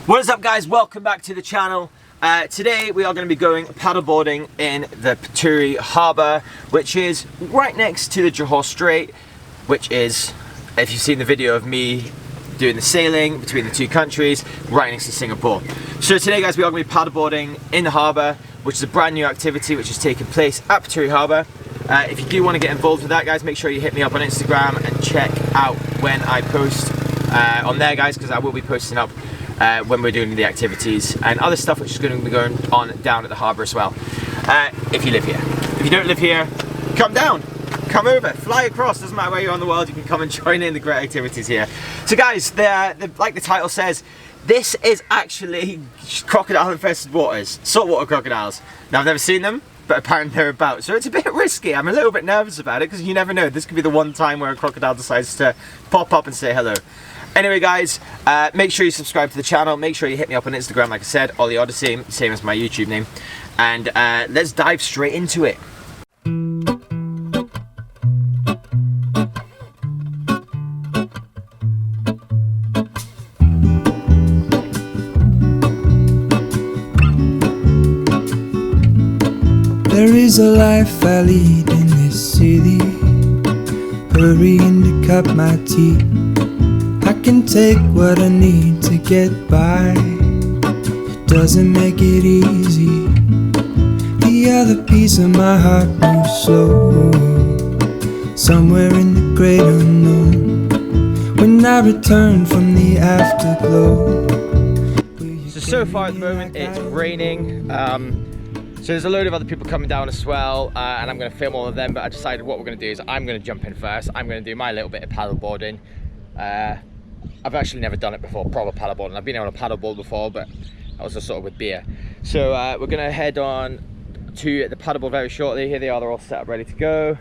What is up, guys? Welcome back to the channel. Today we are going to be going paddleboarding in the Puteri Harbour, which is right next to the Johor Strait, which is, if you've seen the video of me doing the sailing between the two countries, right next to Singapore. So today, guys, we are going to be paddleboarding in the harbour, which is a brand new activity which is taking place at Puteri Harbour. If you do want to get involved with that, guys, make sure you hit me up on Instagram and check out when I post on there, guys, because I will be posting up when we're doing the activities and other stuff which is going to be going on down at the harbour as well. If you live here. If you don't live here, come down, come over, fly across, doesn't matter where you are in the world, you can come and join in the great activities here. So guys, like the title says, this is actually crocodile infested waters, saltwater crocodiles. Now I've never seen them, but apparently they're about, so it's a bit risky. I'm a little bit nervous about it because you never know, this could be the one time where a crocodile decides to pop up and say hello. Anyway, guys, make sure you subscribe to the channel, make sure you hit me up on Instagram, like I said, Ollie Odyssey, same as my YouTube name, and let's dive straight into it. There is a life I lead in this city, hurrying to cut my teeth. I can take what I need to get by, it doesn't make it easy. The other piece of my heart moves slow, somewhere in the great unknown. When I return from the afterglow. So far at the moment it's raining. So there's a load of other people coming down as well, and I'm going to film all of them, but I decided what we're going to do is I'm going to jump in first. I'm going to do my little bit of paddleboarding. I've actually never done it before, proper paddleboarding. I've been on a paddleboard before, but I was just sort of with beer. So we're going to head on to the paddleboard very shortly. Here they are, they're all set up ready to go.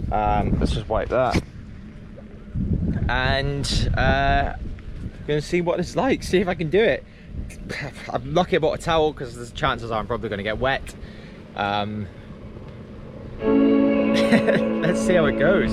Let's just wipe that. And going to see what it's like, see if I can do it. I'm lucky I bought a towel because the chances are I'm probably going to get wet. Let's see how it goes.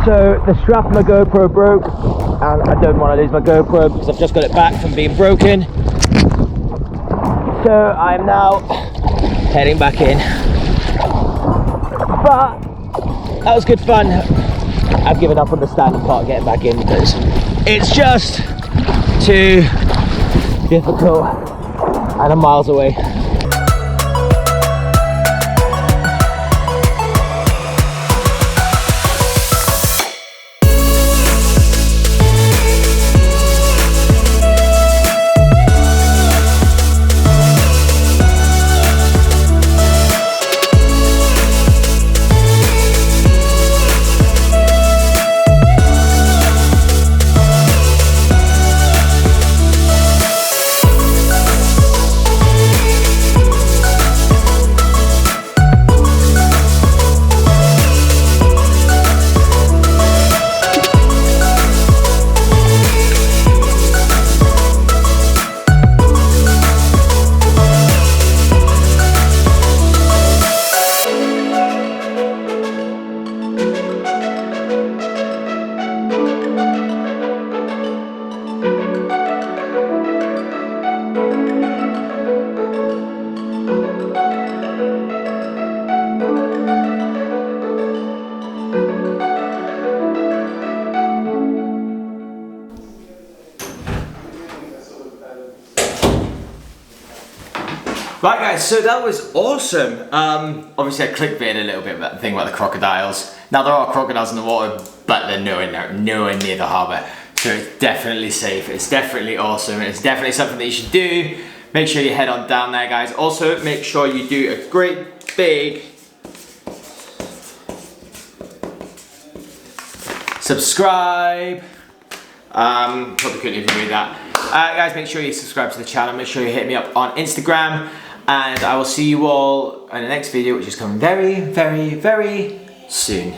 So the strap of my GoPro broke, and I don't want to lose my GoPro because I've just got it back from being broken. So I'm now heading back in. But that was good fun. I've given up on the standing part getting back in because it's just too difficult and I'm miles away. Right guys, so that was awesome. Obviously I clickbaited a little bit about the thing about the crocodiles. Now there are crocodiles in the water, but they're nowhere near the harbour. So it's definitely safe, it's definitely awesome, it's definitely something that you should do. Make sure you head on down there guys. Also make sure you do a great big subscribe. Probably couldn't even do that. Guys, make sure you subscribe to the channel, make sure you hit me up on Instagram, and I will see you all in the next video, which is coming very, very, very soon.